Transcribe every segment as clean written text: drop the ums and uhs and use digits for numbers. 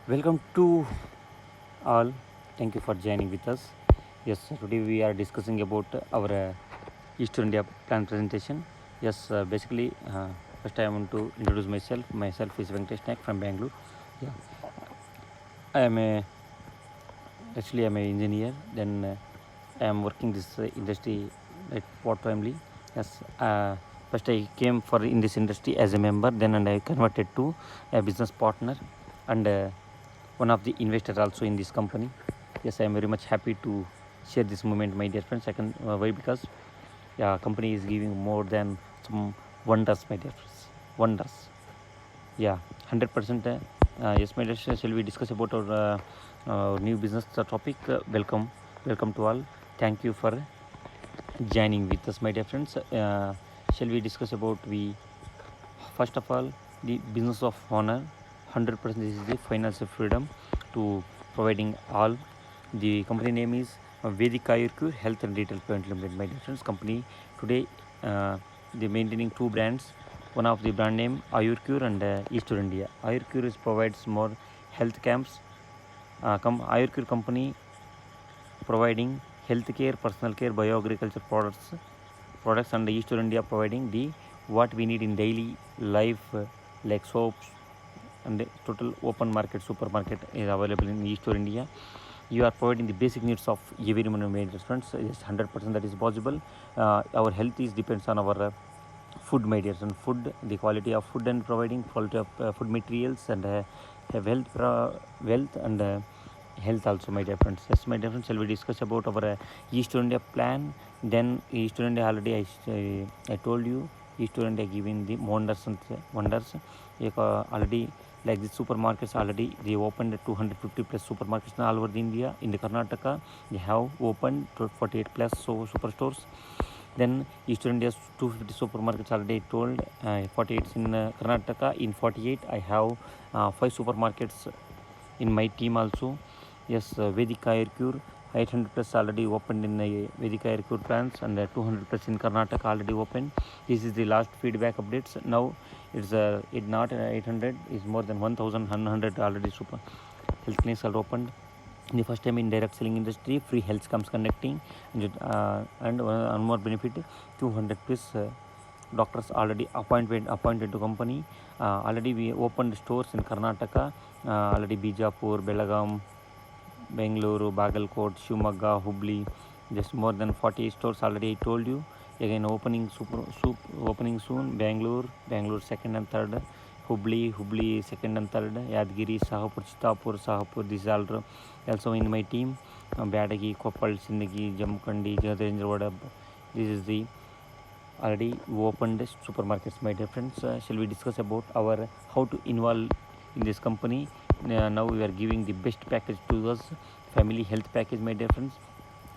Welcome to all. Thank you for joining with us. Yes, today we are discussing about our East India plan presentation. Yes, first I want to introduce myself. Myself is Venkatesh Naik from Bangalore. Yeah, I am a I'm an engineer. Then I am working this industry at part timely. Yes, first I came for in this industry as a member. Then and I converted to a business partner and one of the investors also in this company. Yes, I am very much happy to share this moment, my dear friends. I can why because yeah, company is giving more than some wonders, my dear friends. Wonders. Yeah, 100%. Yes, my dear friends, shall we discuss about our new business topic? Welcome to all. Thank you for joining with us, my dear friends. Shall we discuss about we first of all the business of honor? 100% this is the financial freedom to providing all. The company name is Vedic Ayurcure Health and Retail Private Limited. My dear friends, company today they maintaining two brands. One of the brand name Ayurcure and Eastern India. Ayurcure is provides more health camps. Ayurcure company providing healthcare, personal care, bioagriculture products, and Eastern India providing the what we need in daily life like soaps and the total open market supermarket is available in Eastern India. You are providing the basic needs of every human restaurants. Yes, 100% that is possible. Our health is depends on our food materials and food, the quality of food and providing quality of food materials and have wealth and health also, my dear friends. Yes, my dear friends, shall we discuss about our East India plan? Then East India already I told you East India giving the wonders. Already like the supermarkets already they opened 250 plus supermarkets all over the India. In the Karnataka they have opened 48 plus superstores. Then Eastern India's 250 supermarkets already told 48 in Karnataka. In 48 I have 5 supermarkets in my team also. Yes, Vedic Ayurcure 800 plus already opened in Vedic Ayurcure plants and 200 plus in Karnataka already opened. This is the last feedback updates. Now it not 800 is more than 1100 already super health clinics are opened. The first time in direct selling industry, free health comes connecting and one more benefit 200 plus doctors already appointed to company. Already we opened stores in Karnataka, already Bijapur, Belagaum, Bengaluru, Bagalkot, Shivamogga, Hubli, just more than 40 stores already I told you. Again opening soon. Bangalore second and third. Hubli second and third. Yadgiri, Sahapur, Chitapur, Sahapur. These are also in my team. Badagi, Koppal, Sindagi, Jamkandi, Jadrendrawada. This is the already opened supermarkets, my dear friends. Shall we discuss about our how to involve in this company? Now we are giving the best package to us, family health package, my dear friends.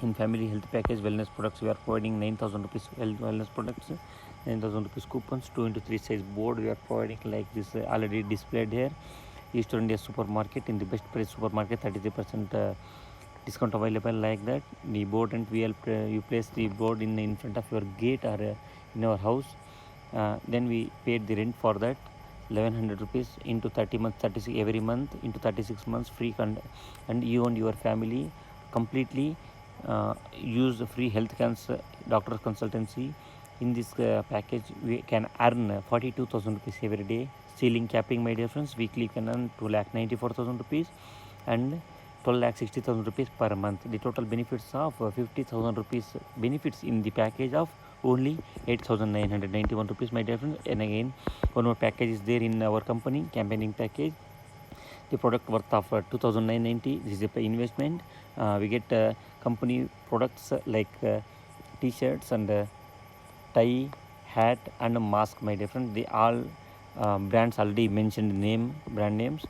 In family health package wellness products we are providing 9000 rupees wellness products, 9000 rupees coupons, 2 into 3 size board we are providing like this already displayed here. Eastern India supermarket in the best price supermarket 33% discount available like that. The board and you place the board in front of your gate or in our house. Then we paid the rent for that 1100 rupees into 30 months, 36 every month into 36 months free and you and your family completely use free health doctor consultancy. In this package we can earn 42,000 rupees every day. Ceiling capping, my dear friends, weekly can earn 2,94,000 rupees and 12,60,000 rupees per month. The total benefits of 50,000 rupees benefits in the package of only 8,991 rupees, my dear friends. And again one more package is there in our company campaigning package. The product worth of 2,990. This is a investment. We get company products like t-shirts and tie, hat and a mask, my dear friend. They all brands already mentioned brand names.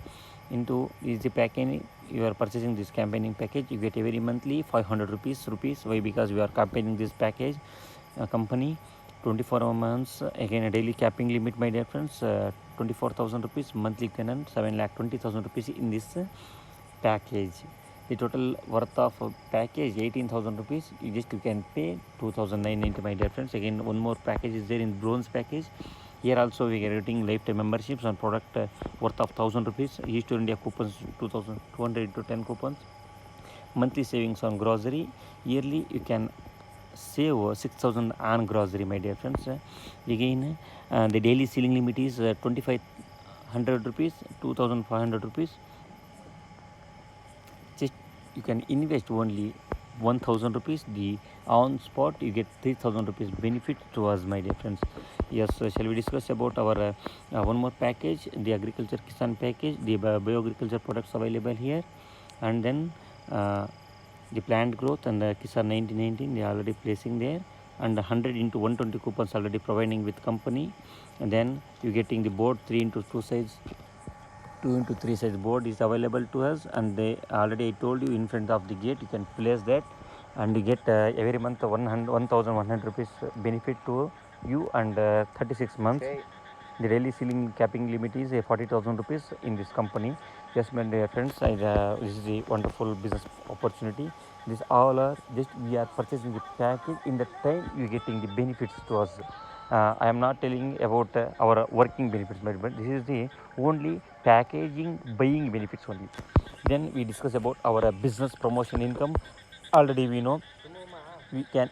Into is the packaging. You are purchasing this campaigning package, you get every monthly 500 rupees. Why? Because we are campaigning this package company 24 months. Again a daily capping limit, my dear friends, 24,000 rupees. Monthly can earn 7,20,000 rupees in this package. The total worth of package 18,000 rupees. You can pay 2,990, my dear friends. Again one more package is there in bronze package. Here also we are getting lifetime memberships on product worth of 1000 rupees. East India coupons 2200 into 10 coupons. Monthly savings on grocery. Yearly you can save 6000 on grocery, my dear friends. Again, the daily ceiling limit is 2500 rupees, 2500 rupees. Just you can invest only 1000 rupees. The on spot you get 3000 rupees benefit to us, my dear friends. Yes, shall we discuss about our one more package, the agriculture kisan package, the bioagriculture products available here, and then the plant growth and the kisan 1919 they are already placing there, and 100 into 120 coupons already providing with company. And then you getting the board 3 into 2 size 2 into 3 size board is available to us, and they already I told you in front of the gate you can place that, and you get every month 1100 rupees benefit to you, and 36 months. The daily ceiling capping limit is 40,000 rupees in this company. Yes, my dear friends, this is a wonderful business opportunity. This all are just we are purchasing the package. In the time you getting the benefits to us. I am not telling about our working benefits, but this is the only packaging buying benefits only. Then we discuss about our business promotion income. Already we know you can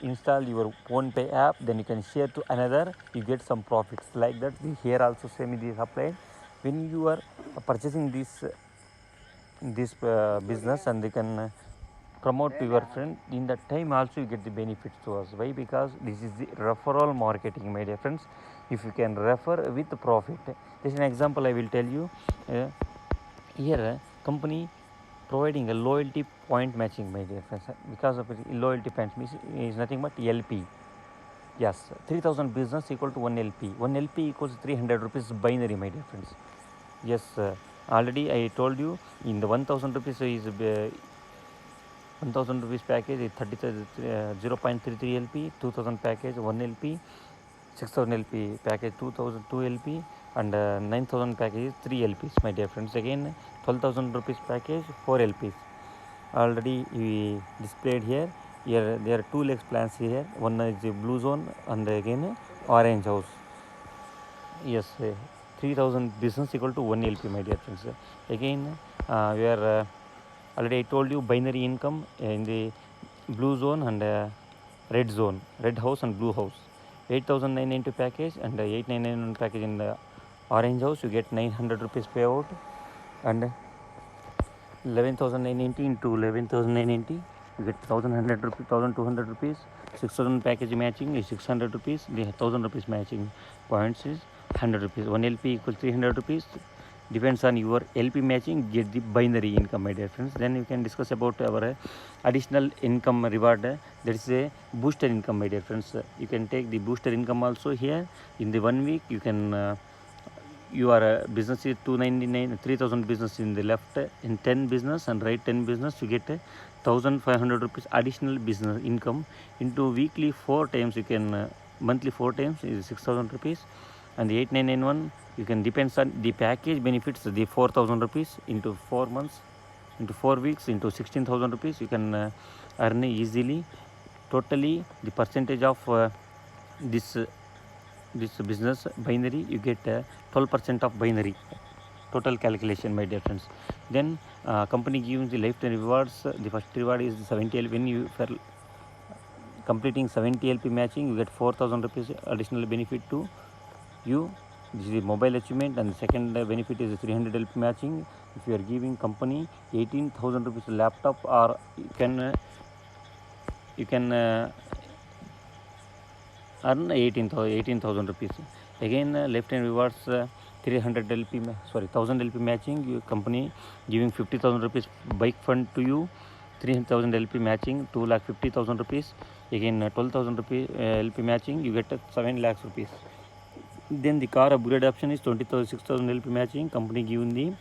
install your PhonePe app, then you can share to another, you get some profits like that. We here also same is applied when you are purchasing this business, and they can promote to your friend. In that time also you get the benefits to us. Why? Because this is the referral marketing, my dear friends. If you can refer with profit, just an example I will tell you. Here company providing a loyalty point matching, my dear friends. Because of loyalty points means is nothing but LP. Yes, 3000 business equal to 1 LP. 1 LP equals 300 rupees binary, my dear friends. Yes, already I told you in the 1000 rupees is 1000 rupees package is 0.33 LP, 2000 package 1 LP, 6000 LP package 2002 LP, and 9000 package 3 LPs, my dear friends. Again 12,000 rupees package 4 LPs already we displayed here. Here there are 2 legs plans here. One is the blue zone and again orange house. Yes, 3000 business equal to 1 LP, my dear friends. Again we are already I told you binary income in the blue zone and red zone, red house and blue house. 8990 package and 8991 package in the orange house, you get 900 rupees payout, and 11,990 into 11,990 you get 1100 rupees, 1200 rupees. 6000 package matching is 600 rupees. The 1000 rupees matching points is 100 rupees. 1 LP equals 300 rupees. Depends on your LP matching, get the binary income, my dear friends. Then you can discuss about our additional income reward. That is a booster income, my dear friends. You can take the booster income also here. In the 1 week you can your business is 299 3000 business in the left, in 10 business and right 10 business you get 1500 rupees additional business income. Into weekly 4 times you can monthly 4 times is 6000 rupees, and the 8991 you can depends on the package benefits, the 4000 rupees into 4 months, into 4 weeks, into 16000 rupees you can earn easily. Totally the percentage of this business binary you get 12% of binary total calculation, my dear friends. Then company gives the lifetime rewards. The first reward is 70 LP. When you for completing 70 LP matching you get 4000 rupees additional benefit to you. This is the mobile achievement, and the second benefit is 300 LP matching. If you are giving company 18,000 rupees laptop, or you can earn 18,000 rupees. Again lifetime rewards 300 LP, 1000 LP matching. Your company giving 50,000 rupees bike fund to you. 3,000 LP matching 2,50,000 rupees. Again 12,000 rupees LP matching, you get 7 lakhs rupees. Then the car upgrade option is 6,000 LP matching. Company giving the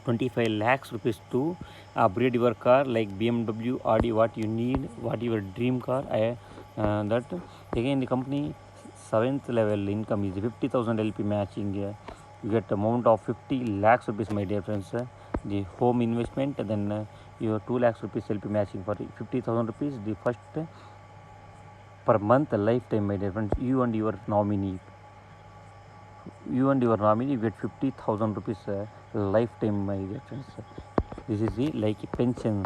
25 lakhs rupees to upgrade your car like BMW, Audi, what you need, what your dream car. That again the company 7th level income is 50,000 LP matching. You get amount of 50 lakhs rupees, my dear friends. The home investment, then your 2 lakhs rupees LP matching for 50,000 rupees. The first per month lifetime, my dear friends, you and your nominee. you and your nominee, you get 50,000 rupees lifetime, my dear friends. This is the like a pension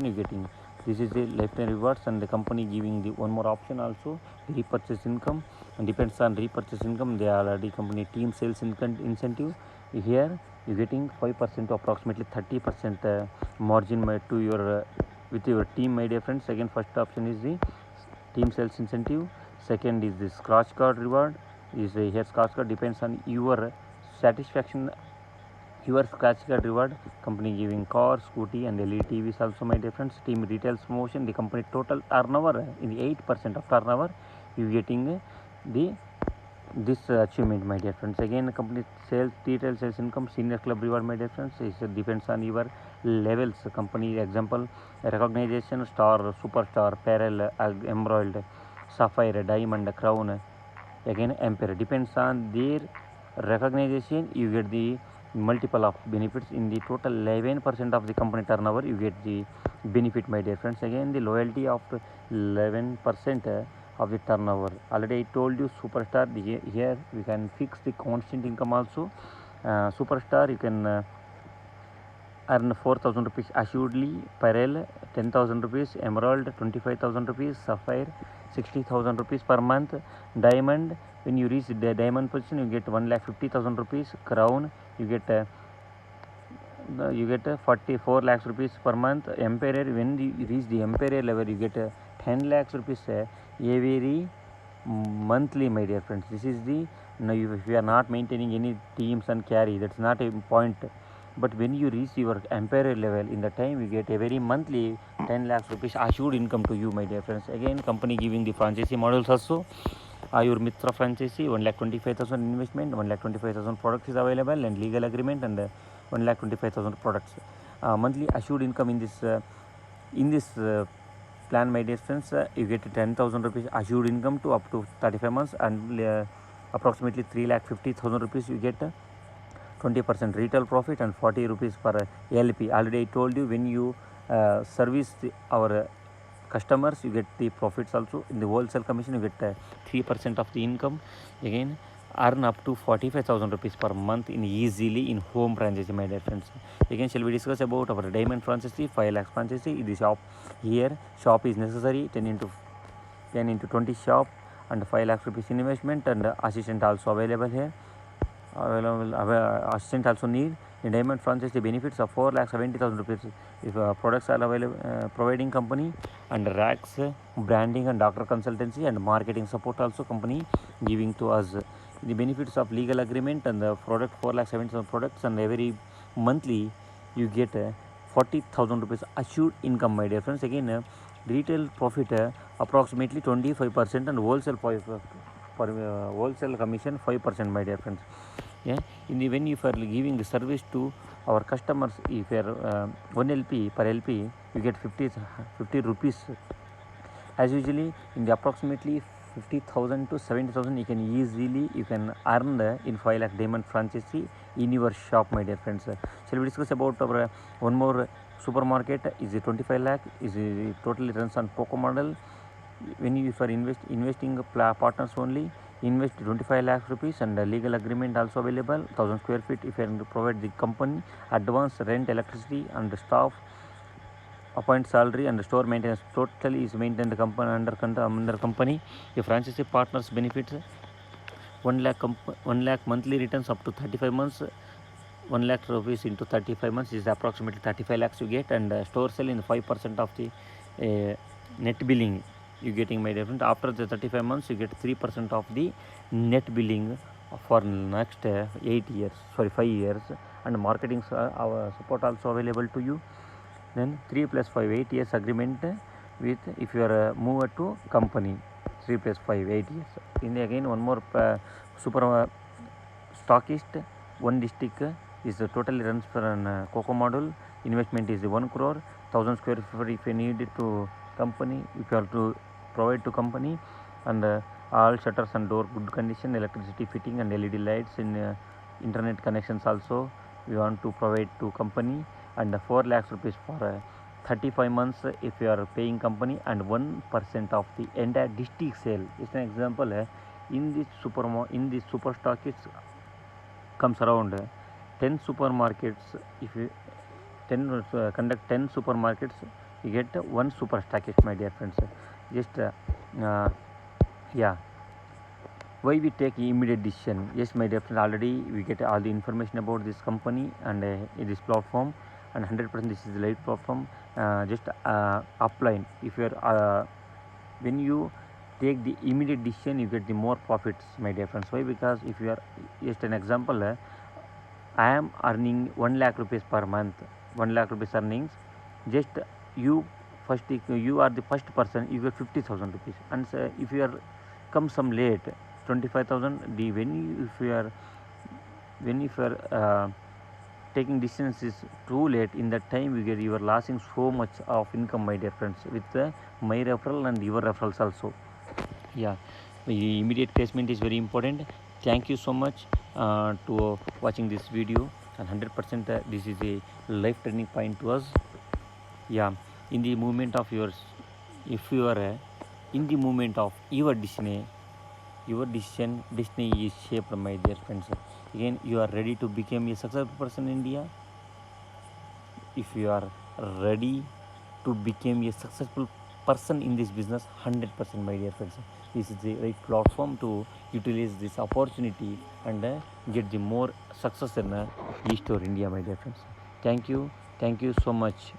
you're getting. This is the lifetime rewards, and the company giving the one more option also, the repurchase income, and depends on repurchase income. They are already company team sales incentive. Here you're getting 5% to approximately 30% margin to your with your team, my dear friends. Again, first option is the team sales incentive. Second is the scratch card reward. Is here scratch card depends on your satisfaction. Your scratch card reward, company giving car, scooty, and LED TVs also, my dear friends. Team retails promotion, the company total turnover in the 8% of turnover, you getting the this achievement, my dear friends. Again, company sales, detail sales income, senior club reward, my dear friends, is depends on your levels. Company example, recognition, star, superstar, pearl, emerald, sapphire, diamond, crown. Again, empire depends on their recognition. You get the multiple of benefits. In the total 11% of the company turnover, you get the benefit, my dear friends. Again, the loyalty of 11% of the turnover. Already I told you superstar. Here we can fix the constant income also. Superstar, you can earn 4,000 rupees assuredly, pearl 10,000 rupees, emerald 25,000 rupees, sapphire 60,000 rupees per month, diamond, when you reach the diamond position you get 1,50,000 rupees, crown you get 44 lakhs rupees per month, emperor, when you reach the emperor level you get 10 lakhs rupees every monthly, my dear friends. This is the, now if you are not maintaining any teams and carry, that's not a point. But when you reach your empire level, in the time you get a very monthly 10 lakhs rupees assured income to you, my dear friends. Again, company giving the franchisee models also. Your Mitra franchisee, 1,25,000 investment, 1,25,000 products is available, and legal agreement, and 1,25,000 products. Monthly assured income in this plan, my dear friends, you get 10,000 rupees assured income to up to 35 months, and approximately 3,50,000 rupees you get 20% retail profit and 40 rupees per LP. Already I told you, when you service our customers, you get the profits also. In the wholesale commission, you get 3% of the income. Again, earn up to 45,000 rupees per month in easily in home franchisee, my dear friends. Again, shall we discuss about our diamond franchisee, 5 lakhs franchisee. The shop, here shop is necessary, 10 into 20 shop, and 5 lakhs rupees investment, and assistant also available here. Assistant also need. In diamond franchise, the benefits of 4,70,000 rupees if products are available, providing company, and racks, branding and doctor consultancy and marketing support also company giving to us. The benefits of legal agreement and the product, 4,70,000 products, and every monthly you get 40,000 rupees assured income, my dear friends. Again, retail profit approximately 25%, and wholesale wholesale commission 5%, my dear friends. Yeah, in the, when you are giving the service to our customers, if you are 1 LP per LP, you get 50 rupees. As usually in the approximately 50,000 to 70,000, you can earn in 5 lakh diamond franchisee in your shop, my dear friends. Shall we discuss about our one more supermarket? Is 25 lakh, is totally runs on POCO model. When you are investing partners only, invest 25 lakhs rupees, and legal agreement also available, 1,000 square feet. If you are provide the company advance rent, electricity, and staff, appoint salary, and store maintenance totally is maintained the company under company. The franchisee partners benefits 1 lakh monthly returns up to 35 months. 1 lakh rupees into 35 months is approximately 35 lakhs you get, and store sell in 5% of the net billing you getting, my dear friend. After the 35 months you get 3% of the net billing for next 5 years, and marketing our support also available to you. Then 3 plus 5 8 years agreement with, if you are moved to company, 3 plus 5 8 years. In the, again, one more super stockist, one district is totally runs for an COCO model. Investment is 1 crore, 1,000 square feet if you need it to company, if you have to provide to company, and all shutters and door good condition, electricity fitting and LED lights, in internet connections also we want to provide to company, and 4 lakhs rupees for 35 months if you are paying company, and 1% of the entire district sale. It's an example, In this super stock, it comes around 10 supermarkets. If you 10 conduct 10 supermarkets, you get one super stockist, my dear friends. Just yeah, why we take immediate decision? Yes, my dear friend, already we get all the information about this company and this platform, and 100% this is the right platform. Just apply. If you are when you take the immediate decision, you get the more profits, my dear friends. Why? Because if you are, just an example, I am earning 1 lakh rupees per month, 1 lakh rupees earnings. Just you first, you are the first person, you get 50,000 rupees. And if you are come some late, 25,000. The when you, if you are when if you are taking decisions is too late, in that time you are losing so much of income, my dear friends, with my referral and your referrals also. Yeah, the immediate placement is very important. Thank you so much to watching this video, and 100% this is a life turning point to us. Yeah, in the movement of yours, if you are in the movement of your destiny is shaped, my dear friends. Again, you are ready to become a successful person in India. If you are ready to become a successful person in this business, 100%, my dear friends, this is the right platform to utilize this opportunity and get the more success in East or India, my dear friends. Thank you so much.